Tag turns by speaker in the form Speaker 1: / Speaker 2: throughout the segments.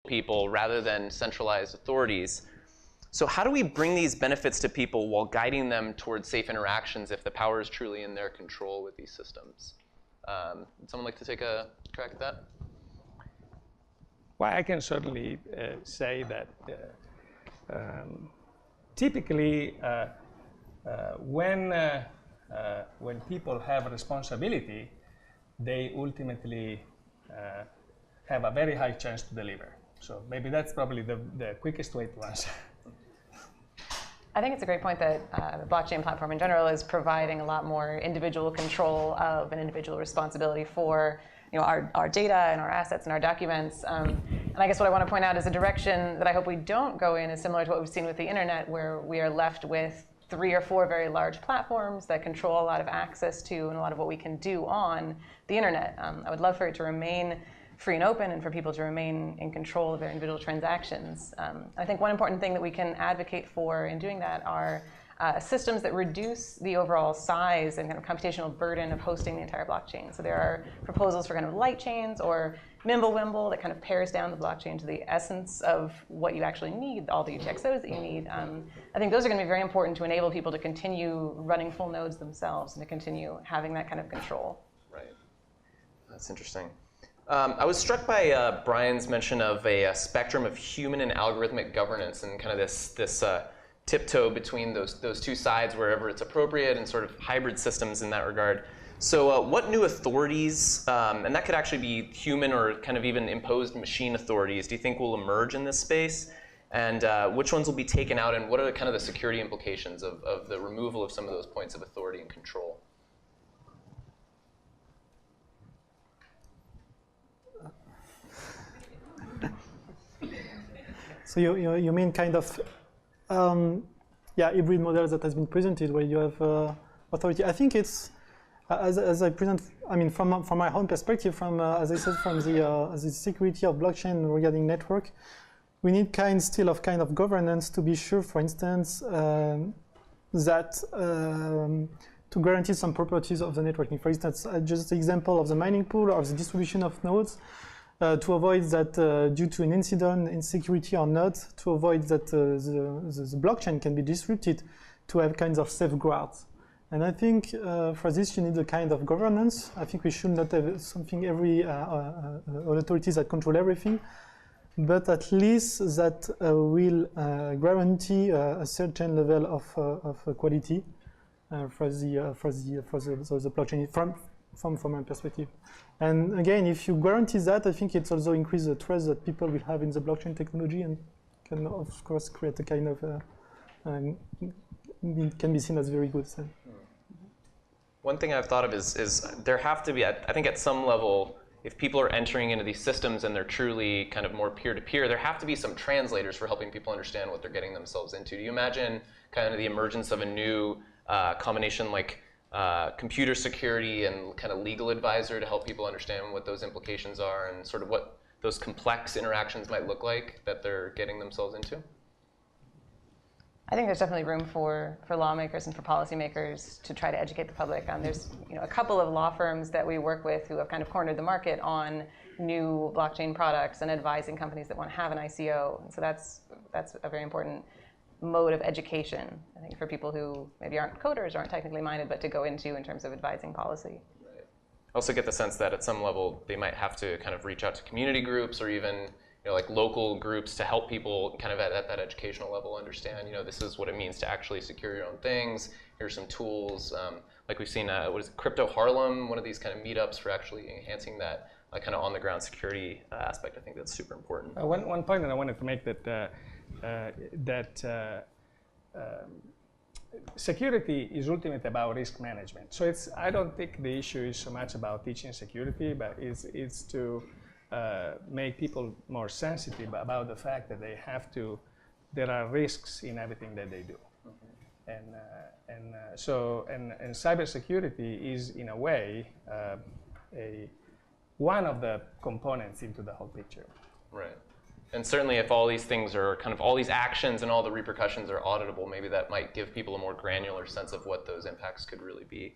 Speaker 1: people rather than centralized authorities. So how do we bring these benefits to people while guiding them towards safe interactions if the power is truly in their control with these systems? Would someone like to take a crack at that?
Speaker 2: Well, I can certainly say that typically when people have a responsibility, they ultimately have a very high chance to deliver. So maybe that's probably the quickest way to answer.
Speaker 3: I think it's a great point that the blockchain platform in general is providing a lot more individual control of and individual responsibility for our data and our assets and our documents. And I guess what I want to point out is a direction that I hope we don't go in is similar to what we've seen with the internet, where we are left with 3 or 4 very large platforms that control a lot of access to and a lot of what we can do on the internet. I would love for it to remain free and open and for people to remain in control of their individual transactions. I think one important thing that we can advocate for in doing that are systems that reduce the overall size and kind of computational burden of hosting the entire blockchain. So there are proposals for kind of light chains or Mimblewimble that kind of pares down the blockchain to the essence of what you actually need, all the UTXOs that you need. I think those are going to be very important to enable people to continue running full nodes themselves and to continue having that kind of control.
Speaker 1: Right. That's interesting. I was struck by Brian's mention of a spectrum of human and algorithmic governance and kind of this tiptoe between those two sides wherever it's appropriate and sort of hybrid systems in that regard. So what new authorities, and that could actually be human or kind of even imposed machine authorities, do you think will emerge in this space? And which ones will be taken out, and what are kind of the security implications of the removal of some of those points of authority and control?
Speaker 4: So you mean kind of hybrid model that has been presented where you have authority. I think it's as I present. I mean, from my own perspective, as I said, from the security of blockchain regarding network, we need still of governance to be sure, for instance, that to guarantee some properties of the networking. For instance, just the example of the mining pool or the distribution of nodes. To avoid that due to an incident in security or not, to avoid that the blockchain can be disrupted, to have kinds of safeguards. And I think for this you need a kind of governance. I think we should not have something all authorities that control everything, but at least that will guarantee a certain level of quality for the blockchain from my perspective. And again, if you guarantee that, I think it also increases the trust that people will have in the blockchain technology and can, of course, create a kind of, it can be seen as very good. So.
Speaker 1: One thing I've thought of is there have to be, I think at some level, if people are entering into these systems and they're truly kind of more peer-to-peer, there have to be some translators for helping people understand what they're getting themselves into. Do you imagine kind of the emergence of a new combination like computer security and kind of legal advisor to help people understand what those implications are and sort of what those complex interactions might look like that they're getting themselves into?
Speaker 3: I think there's definitely room for lawmakers and for policymakers to try to educate the public. There's a couple of law firms that we work with who have kind of cornered the market on new blockchain products and advising companies that want to have an ICO. And so that's a very important mode of education, I think, for people who maybe aren't coders or aren't technically minded, but to go into in terms of advising policy.
Speaker 1: Right. I also get the sense that at some level they might have to kind of reach out to community groups or even like local groups to help people kind of at that educational level understand, this is what it means to actually secure your own things. Here's some tools. Like we've seen, what is it, Crypto Harlem, one of these kind of meetups for actually enhancing that kind of on-the-ground security aspect. I think that's super important.
Speaker 2: One point that I wanted to make that security is ultimately about risk management. So I don't think the issue is so much about teaching security, but it's to make people more sensitive about the fact that there are risks in everything that they do. Mm-hmm. And cybersecurity is in a way one of the components into the whole picture.
Speaker 1: Right. And certainly if all these things are all these actions and all the repercussions are auditable, maybe that might give people a more granular sense of what those impacts could really be.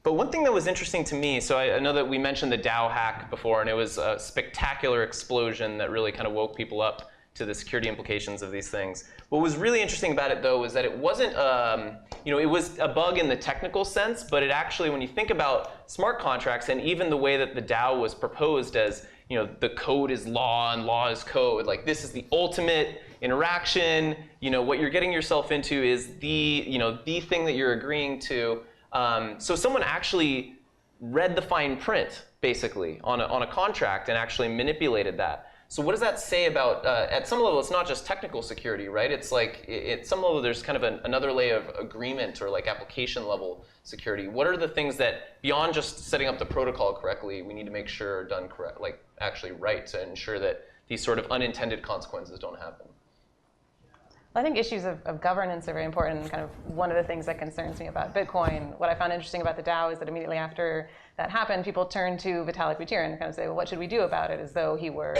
Speaker 1: But one thing that was interesting to me, so I know that we mentioned the DAO hack before, and it was a spectacular explosion that really kind of woke people up to the security implications of these things. What was really interesting about it, though, was that it wasn't, it was a bug in the technical sense, but it actually, when you think about smart contracts and even the way that the DAO was proposed as, the code is law and law is code, like this is the ultimate interaction, what you're getting yourself into is the thing that you're agreeing to. So someone actually read the fine print, basically, on a contract and actually manipulated that. So what does that say about, at some level, it's not just technical security, right? It's like, at some level, there's kind of another layer of agreement or like application level security. What are the things that, beyond just setting up the protocol correctly, we need to make sure are done correct, like actually right, to ensure that these sort of unintended consequences don't happen?
Speaker 3: I think issues of governance are very important. Kind of one of the things that concerns me about Bitcoin, what I found interesting about the DAO is that immediately after that happened, people turned to Vitalik Buterin and kind of say, well, what should we do about it? As though he were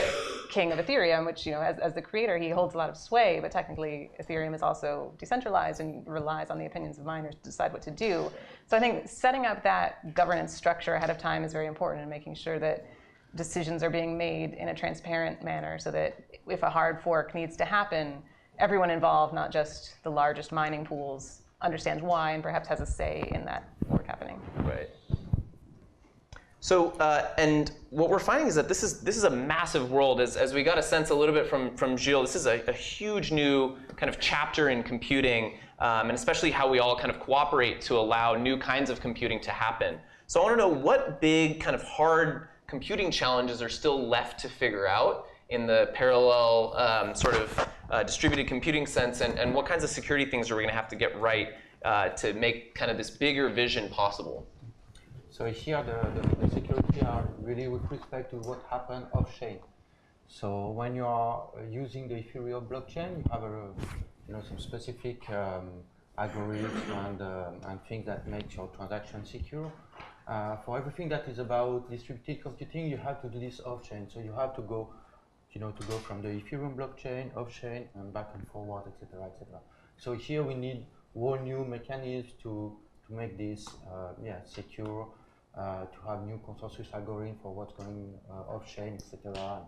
Speaker 3: king of Ethereum, which, as the creator, he holds a lot of sway, but technically Ethereum is also decentralized and relies on the opinions of miners to decide what to do. So I think setting up that governance structure ahead of time is very important in making sure that decisions are being made in a transparent manner so that if a hard fork needs to happen, everyone involved, not just the largest mining pools, understands why and perhaps has a say in that fork happening.
Speaker 1: Right. So, and what we're finding is that this is a massive world. As we got a sense a little bit from Gilles, this is a huge new kind of chapter in computing, and especially how we all kind of cooperate to allow new kinds of computing to happen. So I want to know what big kind of hard computing challenges are still left to figure out in the parallel sort of distributed computing sense, and what kinds of security things are we going to have to get right to make kind of this bigger vision possible?
Speaker 5: So here the security are really with respect to what happened off-chain. So when you are using the Ethereum blockchain, you have some specific algorithms and things that make your transaction secure. For everything that is about distributed computing, you have to do this off-chain. So you have to go from the Ethereum blockchain, off-chain, and back and forward, etc., etc. So here we need whole new mechanisms to make this secure, to have new consensus algorithm for what's going off-chain, etc.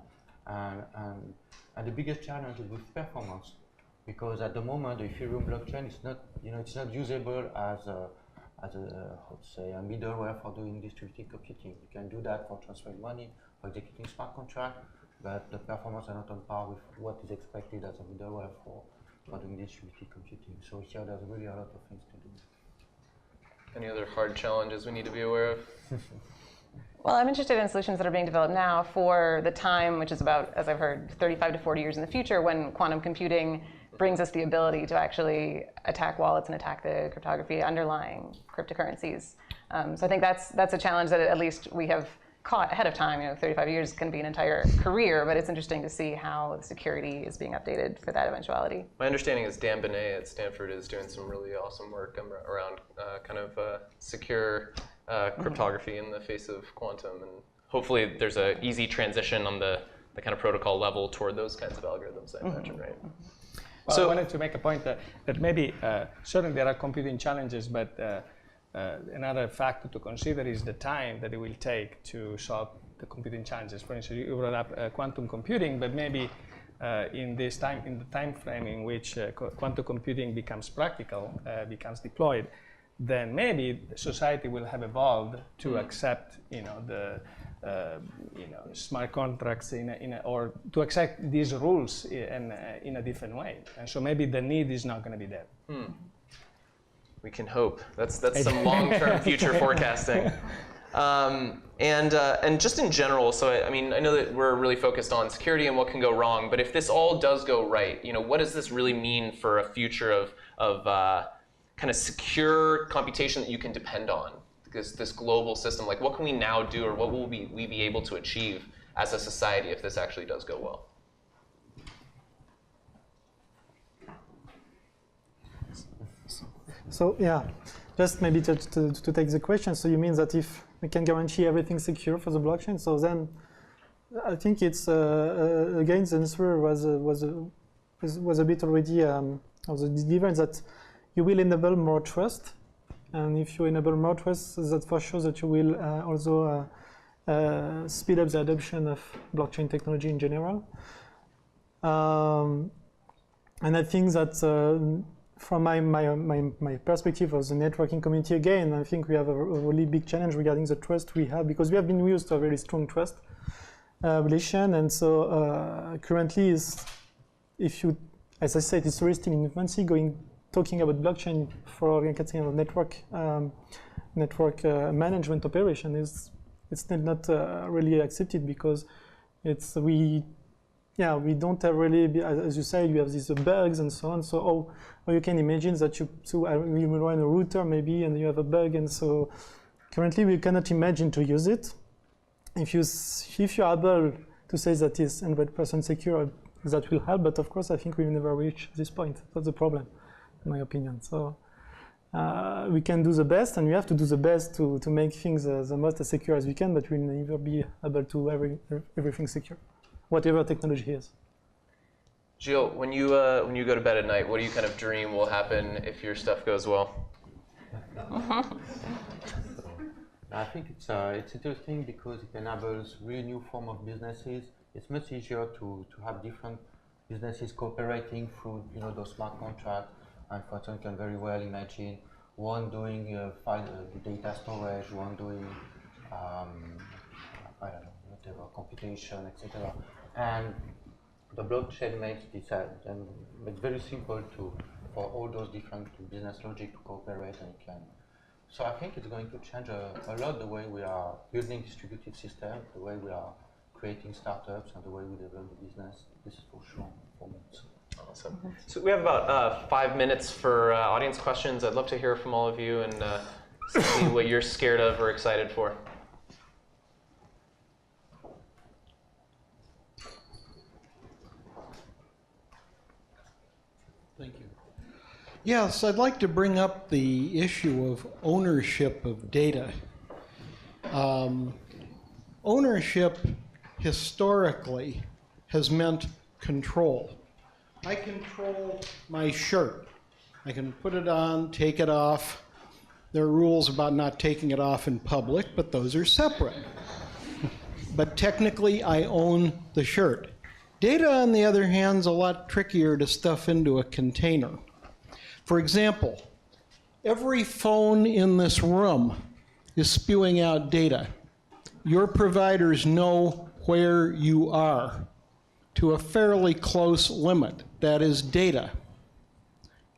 Speaker 5: And the biggest challenge is with performance, because at the moment the Ethereum blockchain is not, it's not usable as a middleware for doing distributed computing. You can do that for transferring money, for executing smart contract, but the performance are not on par with what is expected as a middleware for doing distributed computing. So here there's really a lot of things to do.
Speaker 1: Any other hard challenges we need to be aware of?
Speaker 3: Well, I'm interested in solutions that are being developed now for the time, which is about, as I've heard, 35 to 40 years in the future, when quantum computing brings us the ability to actually attack wallets and attack the cryptography underlying cryptocurrencies. So I think that's a challenge that at least we have caught ahead of time. 35 years can be an entire career, but it's interesting to see how the security is being updated for that eventuality.
Speaker 1: My understanding is Dan Benet at Stanford is doing some really awesome work around kind of secure cryptography in the face of quantum, and hopefully there's an easy transition on the kind of protocol level toward those kinds of algorithms I mentioned, right?
Speaker 2: Well,
Speaker 1: So
Speaker 2: I wanted to make a point that maybe certainly there are computing challenges, but another factor to consider is the time that it will take to solve the computing challenges. For instance, you brought up quantum computing, but maybe in the time frame in which quantum computing becomes practical, becomes deployed, then maybe society will have evolved to accept, the smart contracts or to accept these rules in a different way. And so maybe the need is not going to be there.
Speaker 1: We can hope. That's some long-term future forecasting. And just in general, so I mean, I know that we're really focused on security and what can go wrong, but if this all does go right, what does this really mean for a future of kind of secure computation that you can depend on? This global system, like what can we now do, or what will we be able to achieve as a society if this actually does go well?
Speaker 4: So yeah, just maybe to take the question. So you mean that if we can guarantee everything secure for the blockchain, so then I think it's again the answer was a bit already of the difference that you will enable more trust And if you enable more trust, that's for sure that you will also speed up the adoption of blockchain technology in general. And I think that from my perspective of the networking community, again, I think we have a really big challenge regarding the trust we have, because we have been used to a very strong trust relation. And so currently, if you, as I said, it's really still in infancy. Talking about blockchain for kind of network management operation it's not really accepted, because we don't have really, as you say, you have these bugs and so on. So you can imagine that you will run a router maybe and you have a bug, and so currently we cannot imagine to use it. If you're able to say that it's 100% secure, that will help. But of course, I think we'll never reach this point. That's the problem, in my opinion. So we can do the best, and we have to do the best to make things the most as secure as we can, but we'll never be able to everything secure, whatever technology is.
Speaker 1: Gilles, when you go to bed at night, what do you kind of dream will happen if your stuff goes well?
Speaker 5: I think it's interesting because it enables really new form of businesses. It's much easier to have different businesses cooperating through those smart contracts. And for example, you can very well imagine one doing data storage, one doing I don't know, whatever, computation, etc. And the blockchain makes this it's very simple for all those different business logic to cooperate, and you can. So I think it's going to change a lot the way we are building distributed systems, the way we are creating startups, and the way we develop the business. This is for sure for me.
Speaker 1: Awesome. So we have about 5 minutes for audience questions. I'd love to hear from all of you and see what you're scared of or excited for.
Speaker 6: Thank you. Yes, I'd like to bring up the issue of ownership of data. Ownership historically has meant control. I control my shirt. I can put it on, take it off. There are rules about not taking it off in public, but those are separate. But technically, I own the shirt. Data, on the other hand, is a lot trickier to stuff into a container. For example, every phone in this room is spewing out data. Your providers know where you are to a fairly close limit. That is data.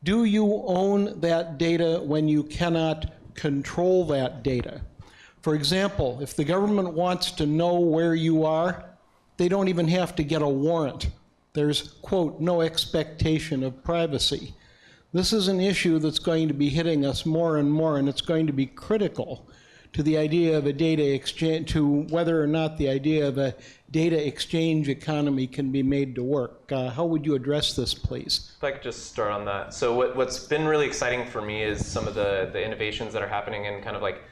Speaker 6: Do you own that data when you cannot control that data? For example, if the government wants to know where you are, they don't even have to get a warrant. There's, quote, no expectation of privacy. This is an issue that's going to be hitting us more and more, and it's going to be critical to the idea of a data exchange, to whether or not the idea of a data exchange economy can be made to work. How would you address this, please?
Speaker 1: If I could just start on that. So what's been really exciting for me is some of the innovations that are happening in kind of like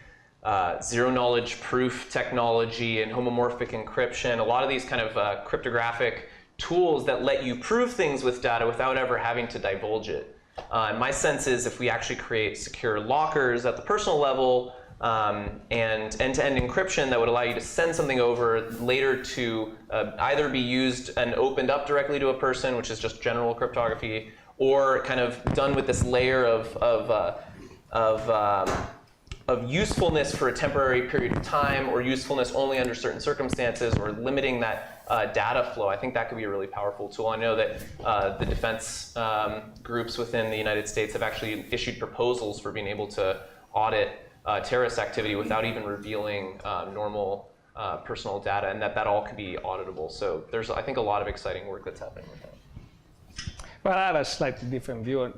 Speaker 1: zero knowledge proof technology and homomorphic encryption, a lot of these kind of cryptographic tools that let you prove things with data without ever having to divulge it. My sense is if we actually create secure lockers at the personal level, and end-to-end encryption that would allow you to send something over later to either be used and opened up directly to a person, which is just general cryptography, or kind of done with this layer of usefulness for a temporary period of time, or usefulness only under certain circumstances, or limiting that data flow. I think that could be a really powerful tool. I know that the defense groups within the United States have actually issued proposals for being able to audit terrorist activity without even revealing normal personal data, and that all could be auditable. So there's, I think, a lot of exciting work that's happening with that.
Speaker 2: Well, I have a slightly different view,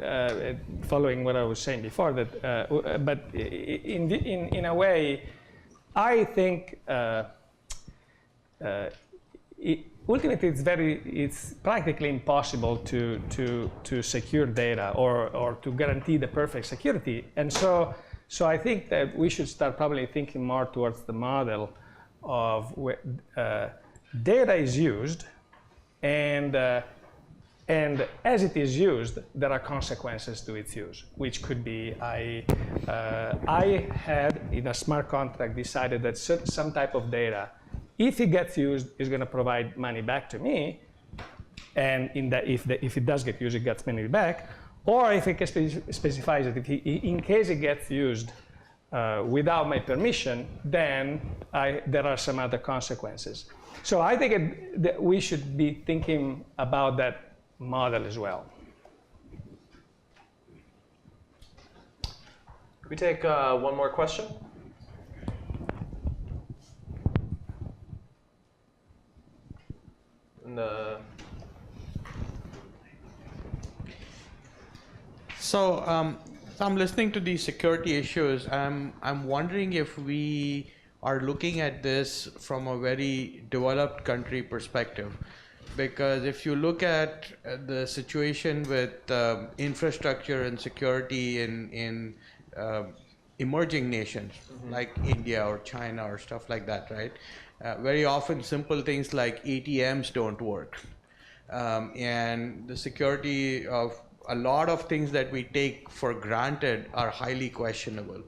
Speaker 2: following what I was saying before. That, but in a way, I think ultimately it's practically impossible to secure data or to guarantee the perfect security, and so I think that we should start probably thinking more towards the model of where data is used, and And as it is used, there are consequences to its use, which could be I had in a smart contract decided that some type of data, if it gets used, is going to provide money back to me. And if it does get used, it gets money back. Or if it specifies that in case it gets used without my permission, then there are some other consequences. So I think that we should be thinking about that model as well.
Speaker 1: Can we take one more question?
Speaker 7: So I'm listening to these security issues. I'm wondering if we are looking at this from a very developed country perspective. Because if you look at the situation with infrastructure and security in emerging nations like India or China or stuff like that, right? Very often simple things like ATMs don't work. And the security of a lot of things that we take for granted are highly questionable.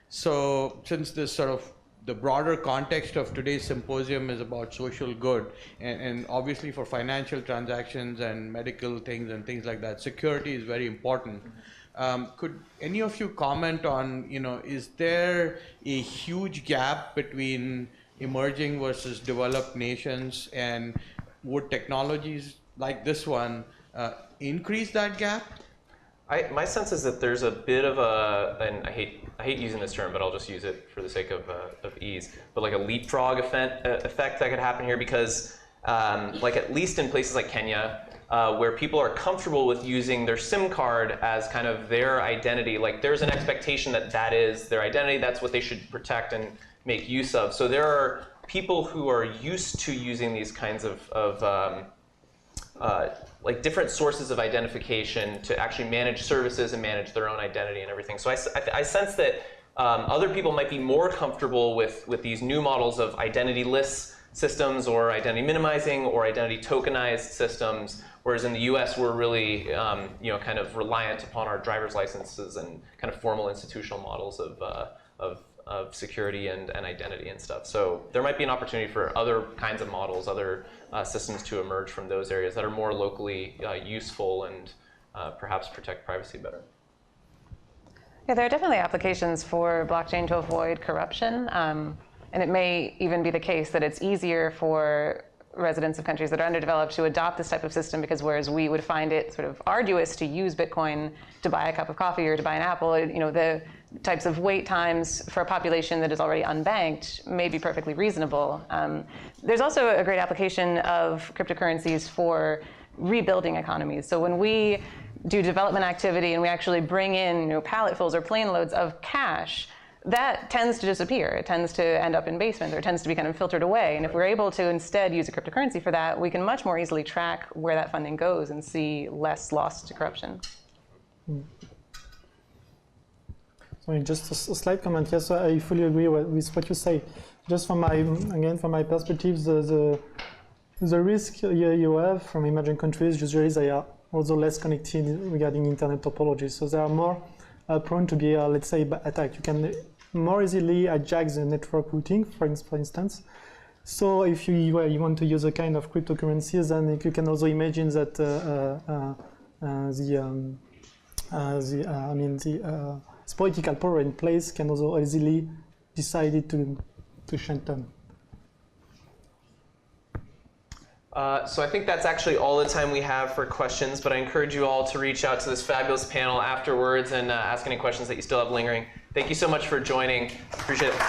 Speaker 7: So since this sort of the broader context of today's symposium is about social good, and obviously for financial transactions and medical things and things like that, security is very important. Could any of you comment on, is there a huge gap between emerging versus developed nations, and would technologies like this one increase that gap?
Speaker 1: My sense is that there's a bit of and I hate using this term, but I'll just use it for the sake of ease, but like a leapfrog effect that could happen here, because like at least in places like Kenya, where people are comfortable with using their SIM card as kind of their identity, like there's an expectation that is their identity, that's what they should protect and make use of. So there are people who are used to using these kinds of like different sources of identification to actually manage services and manage their own identity and everything. So I sense that other people might be more comfortable with these new models of identity-less systems or identity minimizing or identity tokenized systems, whereas in the US we're really kind of reliant upon our driver's licenses and kind of formal institutional models of security and identity and stuff. So there might be an opportunity for other kinds of models, other systems to emerge from those areas that are more locally useful and perhaps protect privacy better.
Speaker 3: Yeah, there are definitely applications for blockchain to avoid corruption. And it may even be the case that it's easier for residents of countries that are underdeveloped to adopt this type of system, because whereas we would find it sort of arduous to use Bitcoin to buy a cup of coffee or to buy an apple, the types of wait times for a population that is already unbanked may be perfectly reasonable. There's also a great application of cryptocurrencies for rebuilding economies. So when we do development activity and we actually bring in palletfuls or plane loads of cash, that tends to disappear. It tends to end up in basements, or it tends to be kind of filtered away. And if we're able to instead use a cryptocurrency for that, we can much more easily track where that funding goes and see less loss to corruption.
Speaker 4: Sorry, just a slight comment. Yes, I fully agree with what you say. Just from my perspective, the risk you have from emerging countries, usually they are also less connected regarding internet topology. So they are more prone to be, let's say, attacked. You can more easily hijack the network routing, for instance. So if you want to use a kind of cryptocurrencies, then you can also imagine that the political power in place can also easily decide to shut down.
Speaker 1: So I think that's actually all the time we have for questions, but I encourage you all to reach out to this fabulous panel afterwards and ask any questions that you still have lingering. Thank you so much for joining. Appreciate it.